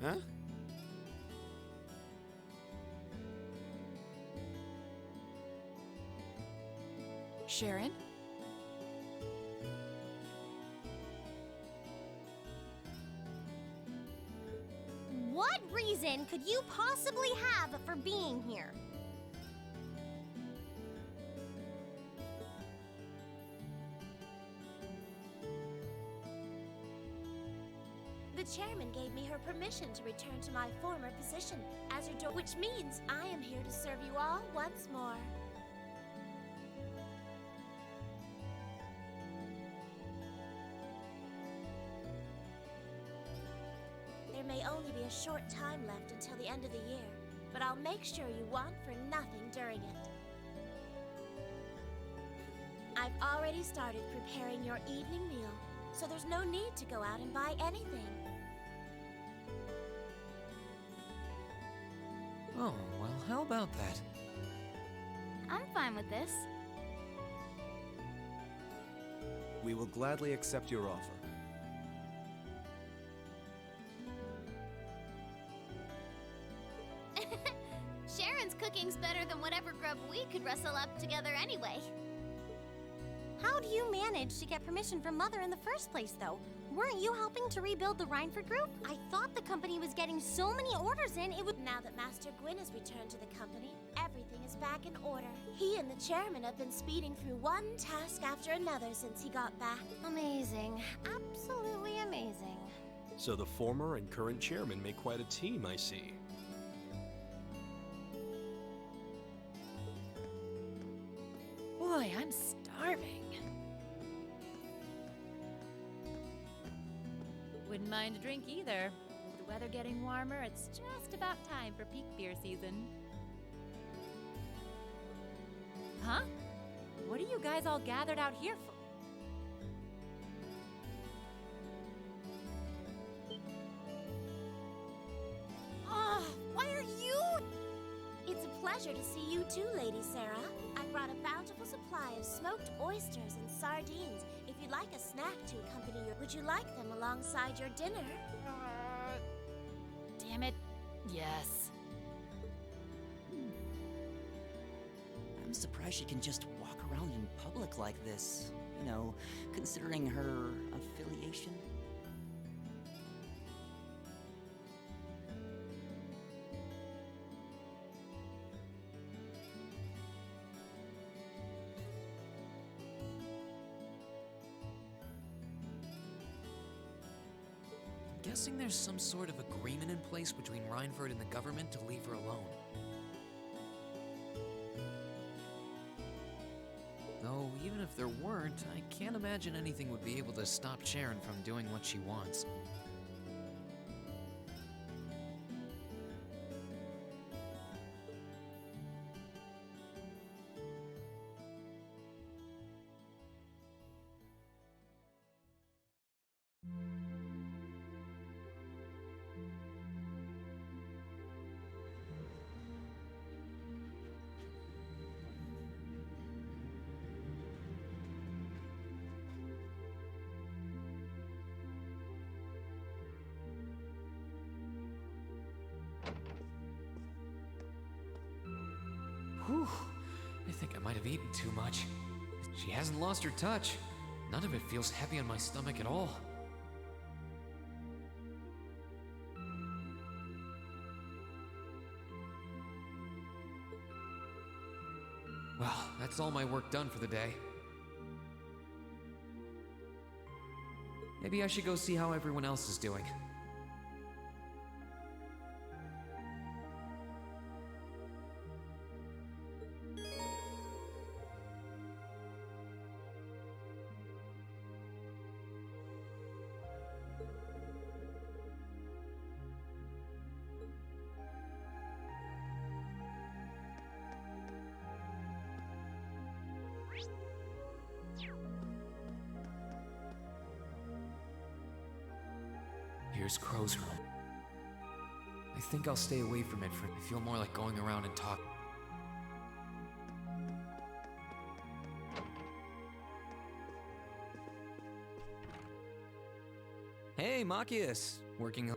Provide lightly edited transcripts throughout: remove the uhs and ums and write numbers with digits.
Huh? Sharon? What reason could you possibly have for being here? The chairman gave me her permission to return to my former position as her door, which means I am here to serve you all once more. There may only be a short time left until the end of the year, but I'll make sure you want for nothing during it. I've already started preparing your evening meal, so there's no need to go out and buy anything. Oh, well, how about that? I'm fine with this. We will gladly accept your offer. Sharon's cooking's better than whatever grub we could rustle up together anyway. How do you manage to get permission from Mother in the first place, though? Weren't you helping to rebuild the Rhineford group? I thought the company was getting so many orders in, it would... Now that Master Gwyn has returned to the company, everything is back in order. He and the chairman have been speeding through one task after another since he got back. Amazing. Absolutely amazing. So the former and current chairman make quite a team, I see. Boy, I'm starving. Wouldn't mind a drink either. With the weather getting warmer, it's just about time for peak beer season. Huh? What are you guys all gathered out here for? Oh, why are you... It's a pleasure to see you too, Lady Sarah. I brought a bountiful supply of smoked oysters and sardines. If you'd like a snack to accompany your... Would you like them alongside your dinner? Damn it. Yes. I'm surprised she can just walk around in public like this. You know, considering her affiliation. Guessing there's some sort of agreement in place between Rhineford and the government to leave her alone. Though, even if there weren't, I can't imagine anything would be able to stop Sharon from doing what she wants. Whew, I think I might have eaten too much. She hasn't lost her touch. None of it feels heavy on my stomach at all. Well, that's all my work done for the day. Maybe I should go see how everyone else is doing. Here's Crow's room. I think I'll stay away from it for I feel more like going around and talking. Hey, Machias! Working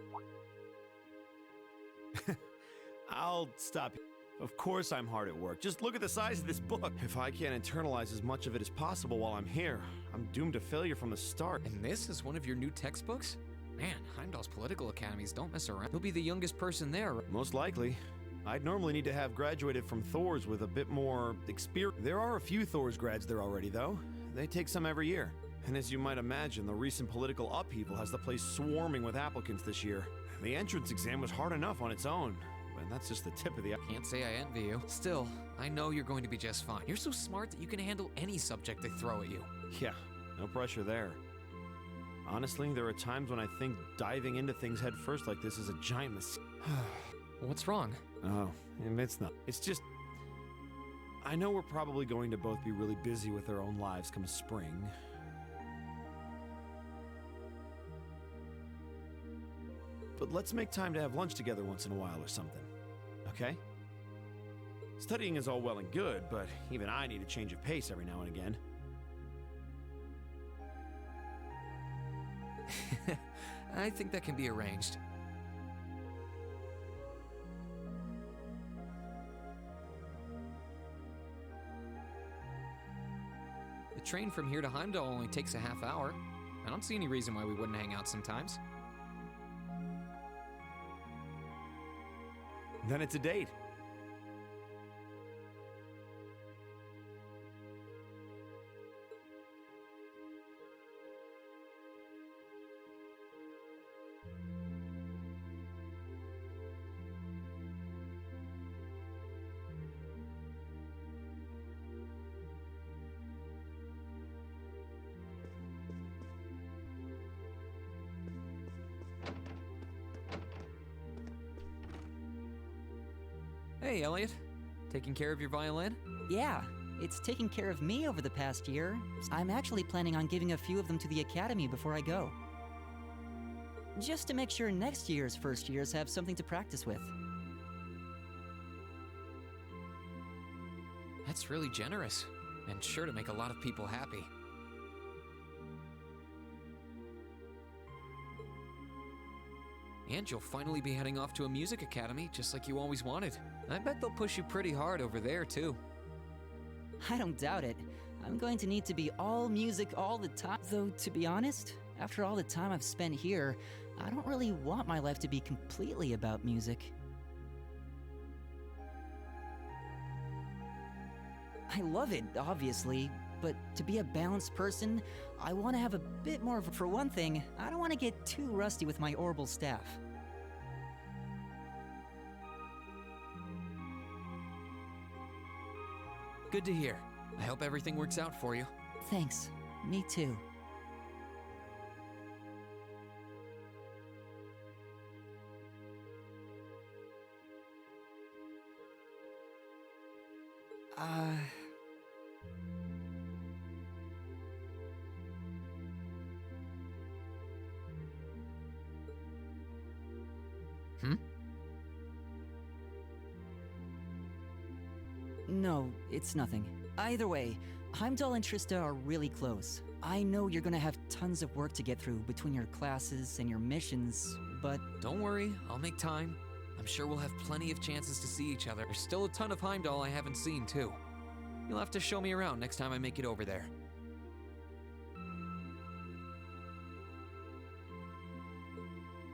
I'll stop. Of course I'm hard at work. Just look at the size of this book. If I can't internalize as much of it as possible while I'm here, I'm doomed to failure from the start. And this is one of your new textbooks? Man, Heimdall's political academies don't mess around. You'll be the youngest person there. Most likely. I'd normally need to have graduated from Thors with a bit more experience. There are a few Thors grads there already, though. They take some every year. And as you might imagine, the recent political upheaval has the place swarming with applicants this year. The entrance exam was hard enough on its own. And that's just the tip of the... Can't say I envy you. Still, I know you're going to be just fine. You're so smart that you can handle any subject they throw at you. Yeah, no pressure there. Honestly, there are times when I think diving into things head first like this is a giant mistake. What's wrong? Oh, it's not. It's just... I know we're probably going to both be really busy with our own lives come spring. But let's make time to have lunch together once in a while or something, okay? Studying is all well and good, but even I need a change of pace every now and again. I think that can be arranged. The train from here to Heimdallr only takes a half hour. I don't see any reason why we wouldn't hang out sometimes. Then it's a date. Hey, Elliot. Taking care of your violin? Yeah, it's taken care of me over the past year. I'm actually planning on giving a few of them to the academy before I go. Just to make sure next year's first years have something to practice with. That's really generous, and sure to make a lot of people happy. And you'll finally be heading off to a music academy, just like you always wanted. I bet they'll push you pretty hard over there, too. I don't doubt it. I'm going to need to be all music all the time. Though, to be honest, after all the time I've spent here, I don't really want my life to be completely about music. I love it, obviously, but to be a balanced person, I want to have a bit more of... For one thing, I don't want to get too rusty with my orbital staff. Good to hear. I hope everything works out for you. Thanks. Me too. No, it's nothing. Either way, Heimdallr and Trista are really close. I know you're gonna have tons of work to get through between your classes and your missions, but... Don't worry, I'll make time. I'm sure we'll have plenty of chances to see each other. There's still a ton of Heimdallr I haven't seen, too. You'll have to show me around next time I make it over there.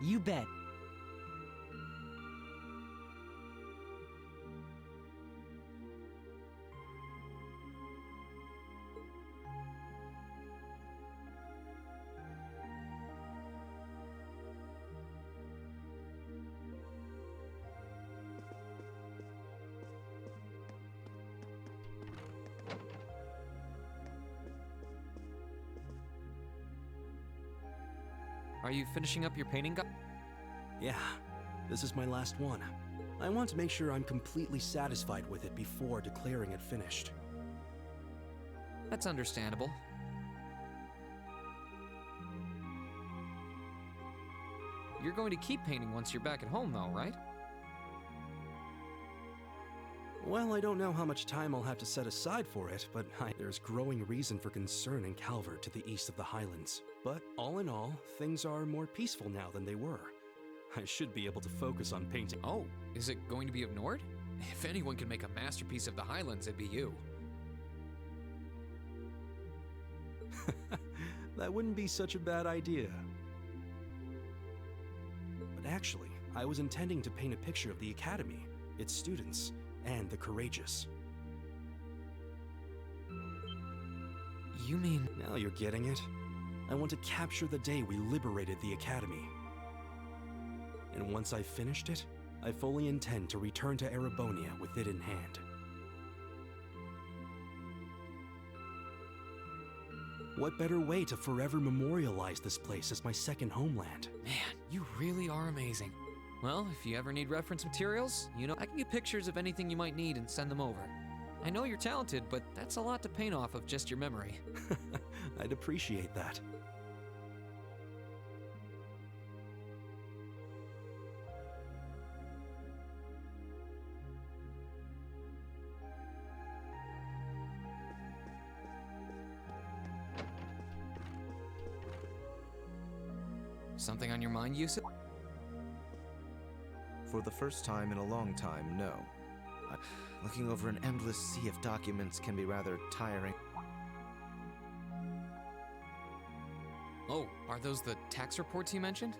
You bet. Are you finishing up your painting? Yeah, this is my last one. I want to make sure I'm completely satisfied with it before declaring it finished. That's understandable. You're going to keep painting once you're back at home, though, right? Well, I don't know how much time I'll have to set aside for it, but there's growing reason for concern in Calvert to the east of the Highlands. But all in all, things are more peaceful now than they were. I should be able to focus on painting. Oh, is it going to be of Nord? If anyone can make a masterpiece of the Highlands, it'd be you. That wouldn't be such a bad idea. But actually, I was intending to paint a picture of the Academy, its students, and the courageous. You mean... Now you're getting it. I want to capture the day we liberated the Academy. And once I've finished it, I fully intend to return to Erebonia with it in hand. What better way to forever memorialize this place as my second homeland? Man, you really are amazing. Well, if you ever need reference materials, you know, I can get pictures of anything you might need and send them over. I know you're talented, but that's a lot to paint off of just your memory. I'd appreciate that. Something on your mind, Yusuf? For the first time in a long time, no. Looking over an endless sea of documents can be rather tiring. Oh, are those the tax reports you mentioned?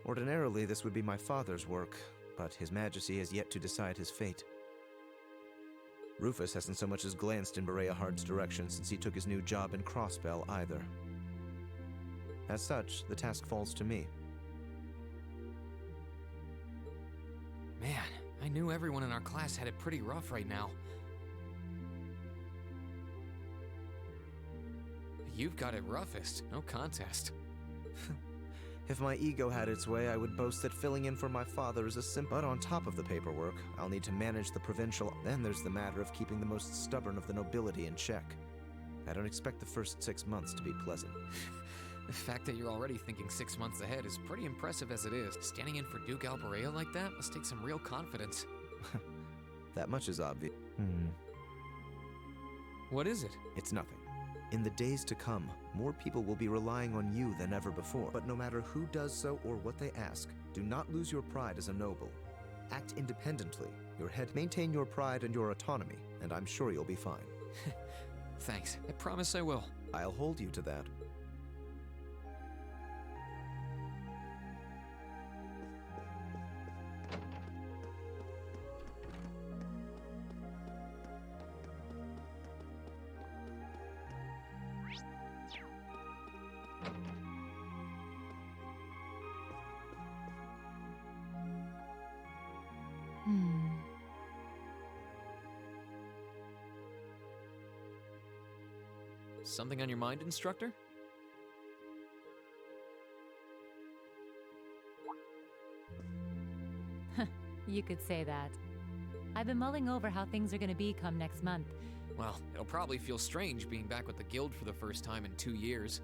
Ordinarily, this would be my father's work, but His Majesty has yet to decide his fate. Rufus hasn't so much as glanced in Bereahard's direction since he took his new job in Crossbell either. As such, the task falls to me. Man, I knew everyone in our class had it pretty rough right now. You've got it roughest, no contest. If my ego had its way, I would boast that filling in for my father is a simple... But on top of the paperwork, I'll need to manage the provincial... Then there's the matter of keeping the most stubborn of the nobility in check. I don't expect the first 6 months to be pleasant. The fact that you're already thinking 6 months ahead is pretty impressive as it is. Standing in for Duke Alberea like that must take some real confidence. That much is obvious. What is it? It's nothing. In the days to come, more people will be relying on you than ever before. But no matter who does so or what they ask, do not lose your pride as a noble. Act independently. Your head, maintain your pride and your autonomy, and I'm sure you'll be fine. Thanks. I promise I will. I'll hold you to that. Something on your mind, instructor? You could say that. I've been mulling over how things are gonna be come next month. Well, it'll probably feel strange being back with the guild for the first time in 2 years.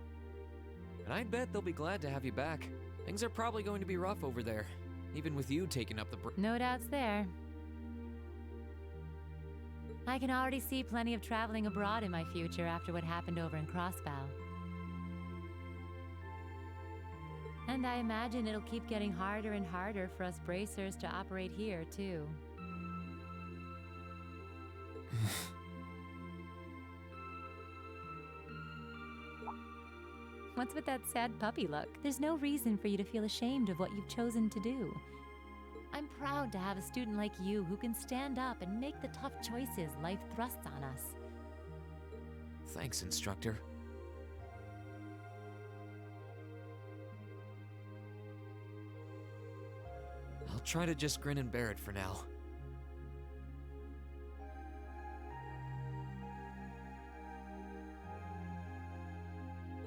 But I bet they'll be glad to have you back. Things are probably going to be rough over there, even with you taking up the No doubts there. I can already see plenty of traveling abroad in my future after what happened over in Crossbow. And I imagine it'll keep getting harder and harder for us bracers to operate here, too. What's with that sad puppy look? There's no reason for you to feel ashamed of what you've chosen to do. I'm proud to have a student like you who can stand up and make the tough choices life thrusts on us. Thanks, instructor. I'll try to just grin and bear it for now.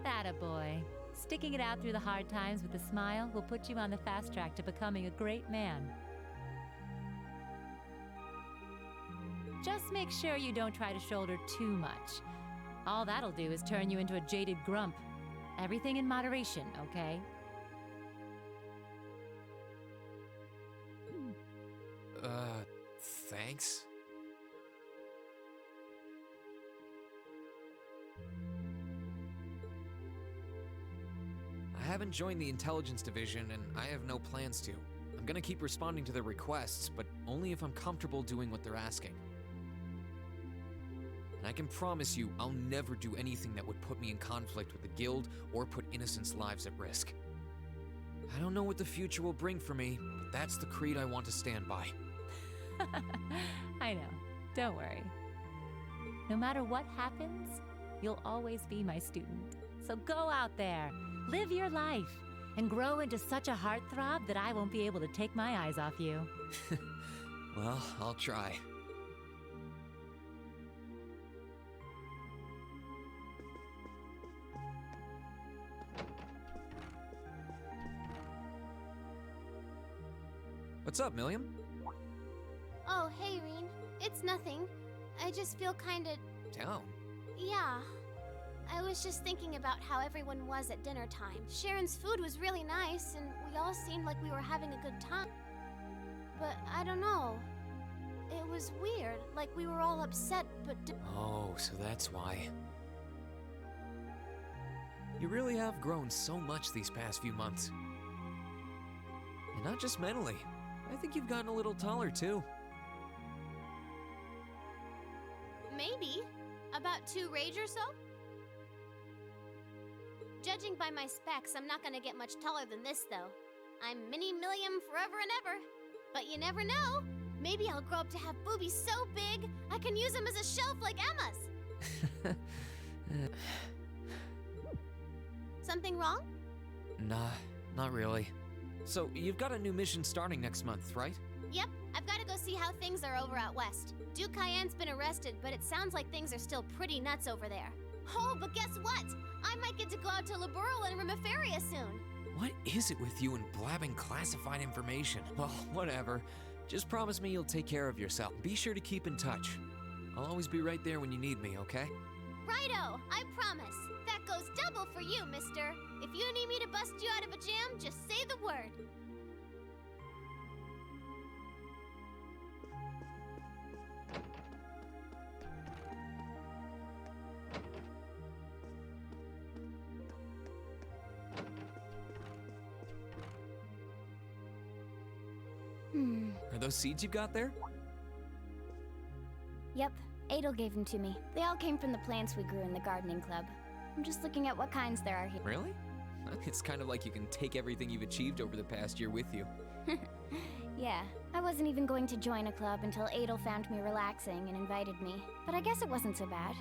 Attaboy. Sticking it out through the hard times with a smile will put you on the fast track to becoming a great man. Just make sure you don't try to shoulder too much. All that'll do is turn you into a jaded grump. Everything in moderation, okay? Thanks? I haven't joined the intelligence division, and I have no plans to. I'm gonna keep responding to their requests, but only if I'm comfortable doing what they're asking. And I can promise you, I'll never do anything that would put me in conflict with the guild or put innocents' lives at risk. I don't know what the future will bring for me, but that's the creed I want to stand by. I know. Don't worry. No matter what happens, you'll always be my student. So go out there, live your life, and grow into such a heartthrob that I won't be able to take my eyes off you. Well, I'll try. What's up, Milliam? Oh, hey, Rean. It's nothing. I just feel kinda... Down? Yeah. I was just thinking about how everyone was at dinner time. Sharon's food was really nice, and we all seemed like we were having a good time. But I don't know. It was weird, like we were all upset, but... Oh, so that's why. You really have grown so much these past few months. And not just mentally. I think you've gotten a little taller, too. Maybe. About 2 rage or so? Judging by my specs, I'm not gonna get much taller than this, though. I'm Mini Milliam forever and ever. But you never know. Maybe I'll grow up to have boobies so big, I can use them as a shelf like Emma's. Something wrong? Nah, not really. So, you've got a new mission starting next month, right? Yep, I've gotta go see how things are over out west. Duke Cayenne's been arrested, but it sounds like things are still pretty nuts over there. Oh, but guess what? I might get to go out to Liberal and Remiferia soon. What is it with you and blabbing classified information? Well, whatever. Just promise me you'll take care of yourself. Be sure to keep in touch. I'll always be right there when you need me, okay? Righto, I promise. That goes double for you, mister. If you need me to bust you out of a jam, just say the word. Are those seeds you got there? Yep, Adel gave them to me. They all came from the plants we grew in the gardening club. I'm just looking at what kinds there are here. Really? It's kind of like you can take everything you've achieved over the past year with you. Yeah, I wasn't even going to join a club until Adel found me relaxing and invited me. But I guess it wasn't so bad.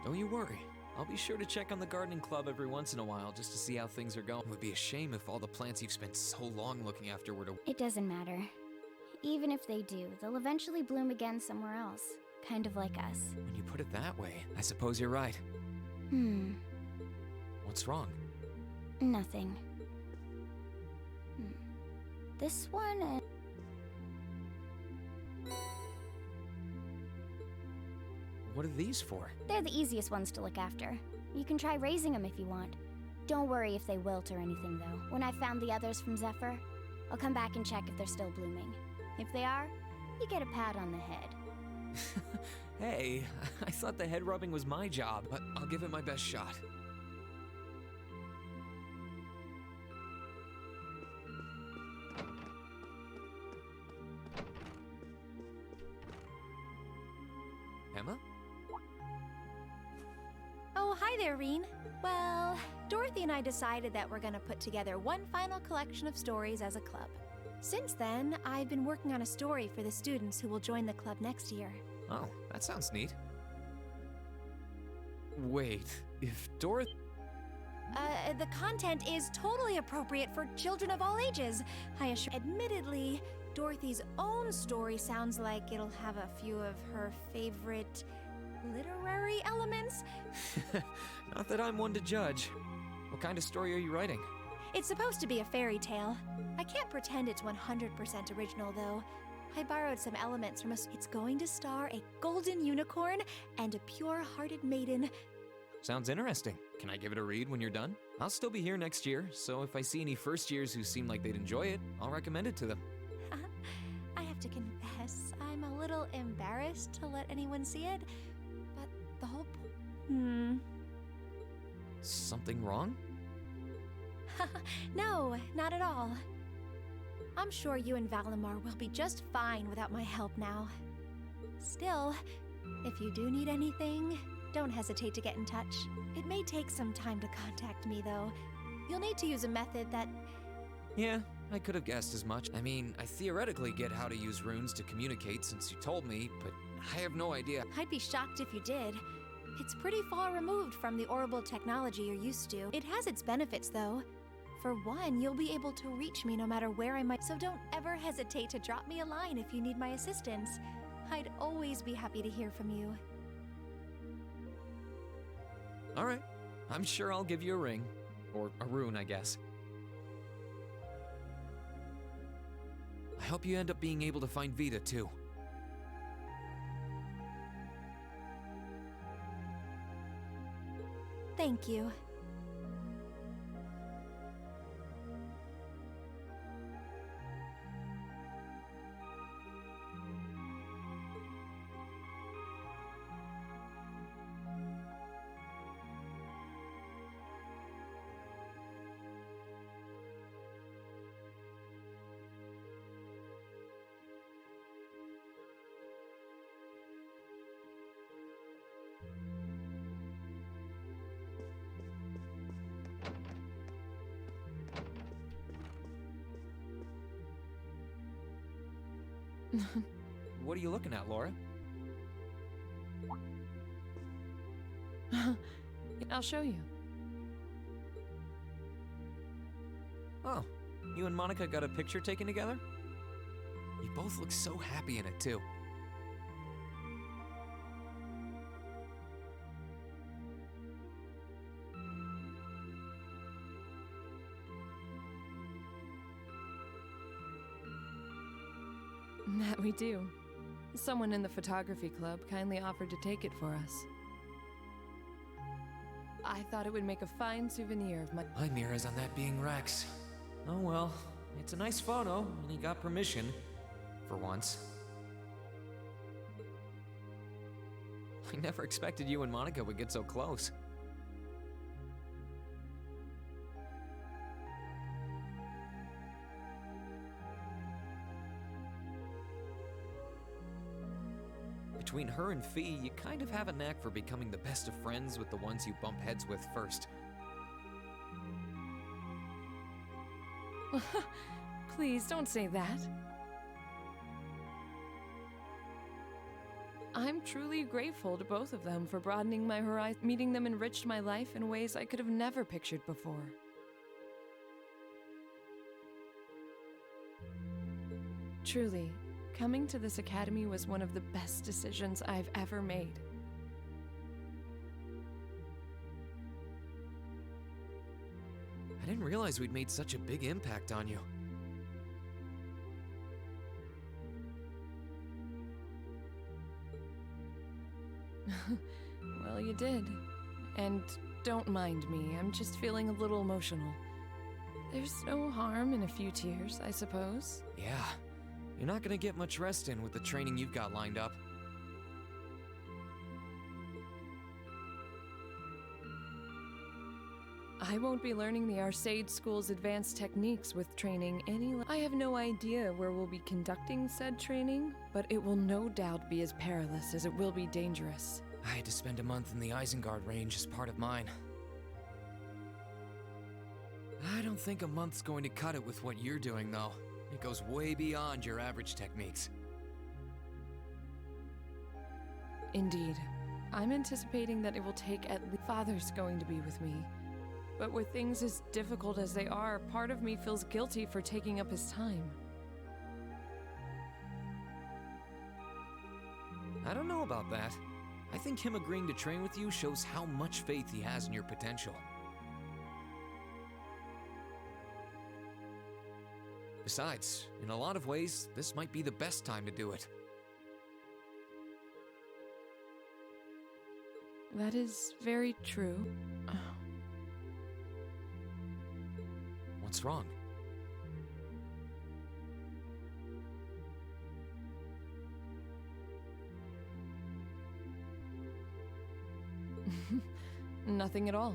Don't you worry. I'll be sure to check on the gardening club every once in a while just to see how things are going. It would be a shame if all the plants you've spent so long looking after were to... It doesn't matter. Even if they do, they'll eventually bloom again somewhere else. Kind of like us. When you put it that way, I suppose you're right. What's wrong? Nothing. This one... What are these for? They're the easiest ones to look after. You can try raising them if you want. Don't worry if they wilt or anything, though. When I've found the others from Zephyr, I'll come back and check if they're still blooming. If they are, you get a pat on the head. Hey, I thought the head rubbing was my job, but I'll give it my best shot. Emma? Oh, hi there, Rean. Well, Dorothy and I decided that we're gonna put together one final collection of stories as a club. Since then, I've been working on a story for the students who will join the club next year. Oh, that sounds neat. Wait, if Dorothy... The content is totally appropriate for children of all ages, I assure. Admittedly, Dorothy's own story sounds like it'll have a few of her favorite literary elements. Not that I'm one to judge. What kind of story are you writing? It's supposed to be a fairy tale. I can't pretend it's 100% original, though. I borrowed some elements from It's going to star a golden unicorn and a pure-hearted maiden. Sounds interesting. Can I give it a read when you're done? I'll still be here next year, so if I see any first years who seem like they'd enjoy it, I'll recommend it to them. I have to confess, I'm a little embarrassed to let anyone see it, but the whole something wrong? No, not at all. I'm sure you and Valimar will be just fine without my help now. Still, if you do need anything, don't hesitate to get in touch. It may take some time to contact me, though. You'll need to use a method that... Yeah, I could have guessed as much. I mean, I theoretically get how to use runes to communicate since you told me, but I have no idea. I'd be shocked if you did. It's pretty far removed from the orbital technology you're used to. It has its benefits, though. For one, you'll be able to reach me no matter where I might, so don't ever hesitate to drop me a line if you need my assistance. I'd always be happy to hear from you. All right, I'm sure I'll give you a ring. Or a rune, I guess. I hope you end up being able to find Vita, too. Thank you. What are you looking at, Laura? I'll show you. Oh, you and Monica got a picture taken together? You both look so happy in it, too. That we do. Someone in the photography club kindly offered to take it for us. I thought it would make a fine souvenir of my... My mirror's on that being Rex. Oh well, it's a nice photo, and he got permission. For once. I never expected you and Monica would get so close. Between her and Fee, you kind of have a knack for becoming the best of friends with the ones you bump heads with first. Please, don't say that. I'm truly grateful to both of them for broadening my horizon. Meeting them enriched my life in ways I could have never pictured before. Truly, coming to this academy was one of the best decisions I've ever made. I didn't realize we'd made such a big impact on you. Well, you did. And don't mind me, I'm just feeling a little emotional. There's no harm in a few tears, I suppose. Yeah, you're not gonna get much rest in with the training you've got lined up. I won't be learning the Arcade School's advanced techniques with training I have no idea where we'll be conducting said training, but it will no doubt be as perilous as it will be dangerous. I had to spend a month in the Isengard range as part of mine. I don't think a month's going to cut it with what you're doing, though. It goes way beyond your average techniques. Indeed. I'm anticipating that it will take at least... Father's going to be with me. But with things as difficult as they are, part of me feels guilty for taking up his time. I don't know about that. I think him agreeing to train with you shows how much faith he has in your potential. Besides, in a lot of ways, this might be the best time to do it. That is very true. What's wrong? Nothing at all.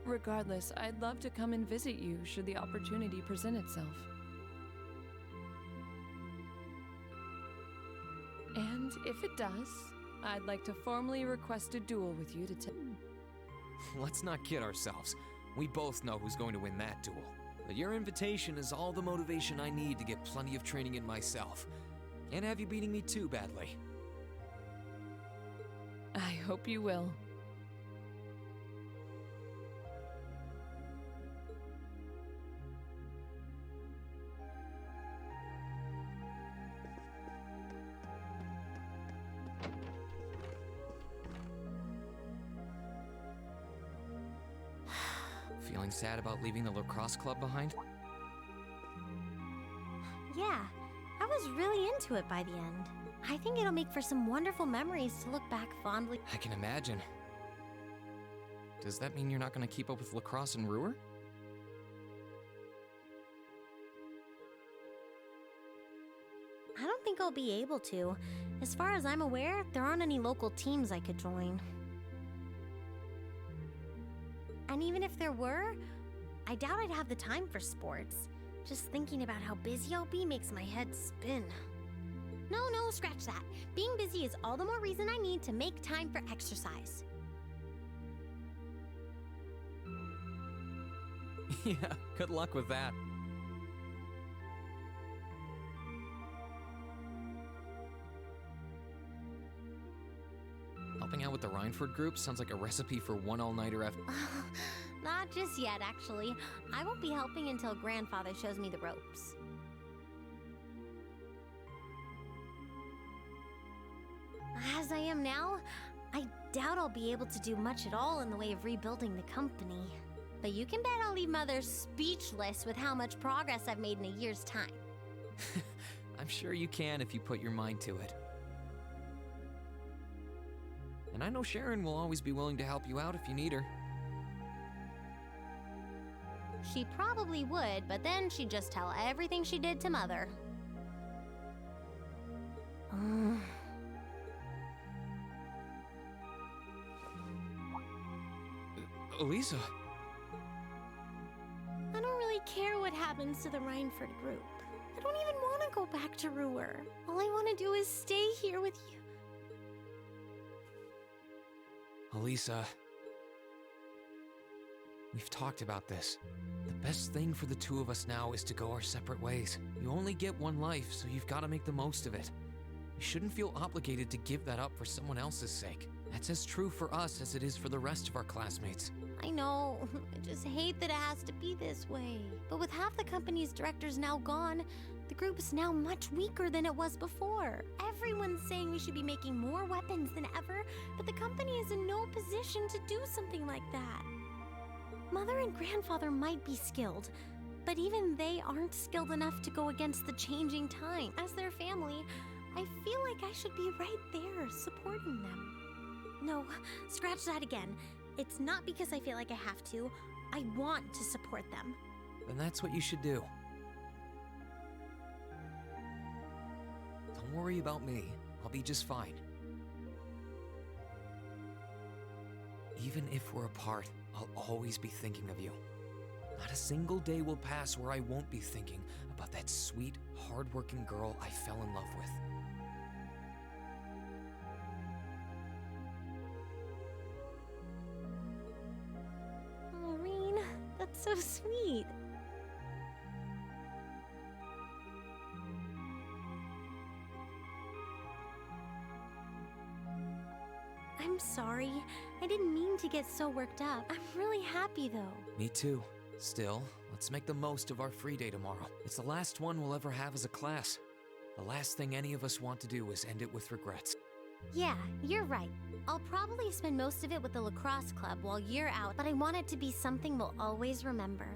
Regardless, I'd love to come and visit you should the opportunity present itself. And if it does, I'd like to formally request a duel with you to Let's not kid ourselves. We both know who's going to win that duel. But your invitation is all the motivation I need to get plenty of training in myself. Can't have you beating me too badly. I hope you will. Feeling sad about leaving the lacrosse club behind? Yeah, I was really into it by the end. I think it'll make for some wonderful memories to look back fondly. I can imagine. Does that mean you're not going to keep up with lacrosse and Ruhr? I don't think I'll be able to. As far as I'm aware, there aren't any local teams I could join. And even if there were, I doubt I'd have the time for sports. Just thinking about how busy I'll be makes my head spin. No, scratch that. Being busy is all the more reason I need to make time for exercise. Yeah, good luck with that. Helping out with the Rhineford group sounds like a recipe for one all-nighter after. Not just yet, actually. I won't be helping until Grandfather shows me the ropes. As I am now, I doubt I'll be able to do much at all in the way of rebuilding the company. But you can bet I'll leave Mother speechless with how much progress I've made in a year's time. I'm sure you can if you put your mind to it. And I know Sharon will always be willing to help you out if you need her. She probably would, but then she'd just tell everything she did to Mother. Elisa. I don't really care what happens to the Rhineford group. I don't even want to go back to Ruhr. All I want to do is stay here with you. Elisa. We've talked about this. The best thing for the two of us now is to go our separate ways. You only get one life, so you've got to make the most of it. You shouldn't feel obligated to give that up for someone else's sake. That's as true for us as it is for the rest of our classmates. I know. I just hate that it has to be this way. But with half the company's directors now gone, the group is now much weaker than it was before. Everyone's saying we should be making more weapons than ever, but the company is in no position to do something like that. Mother and Grandfather might be skilled, but even they aren't skilled enough to go against the changing time. As their family, I feel like I should be right there, supporting them. No, scratch that again. It's not because I feel like I have to. I want to support them. Then that's what you should do. Don't worry about me. I'll be just fine. Even if we're apart, I'll always be thinking of you. Not a single day will pass where I won't be thinking about that sweet, hard-working girl I fell in love with. Oh, Rean, that's so sweet. I'm sorry. I didn't mean to get so worked up. I'm really happy, though. Me too. Still, let's make the most of our free day tomorrow. It's the last one we'll ever have as a class. The last thing any of us want to do is end it with regrets. Yeah, you're right. I'll probably spend most of it with the lacrosse club while you're out, but I want it to be something we'll always remember.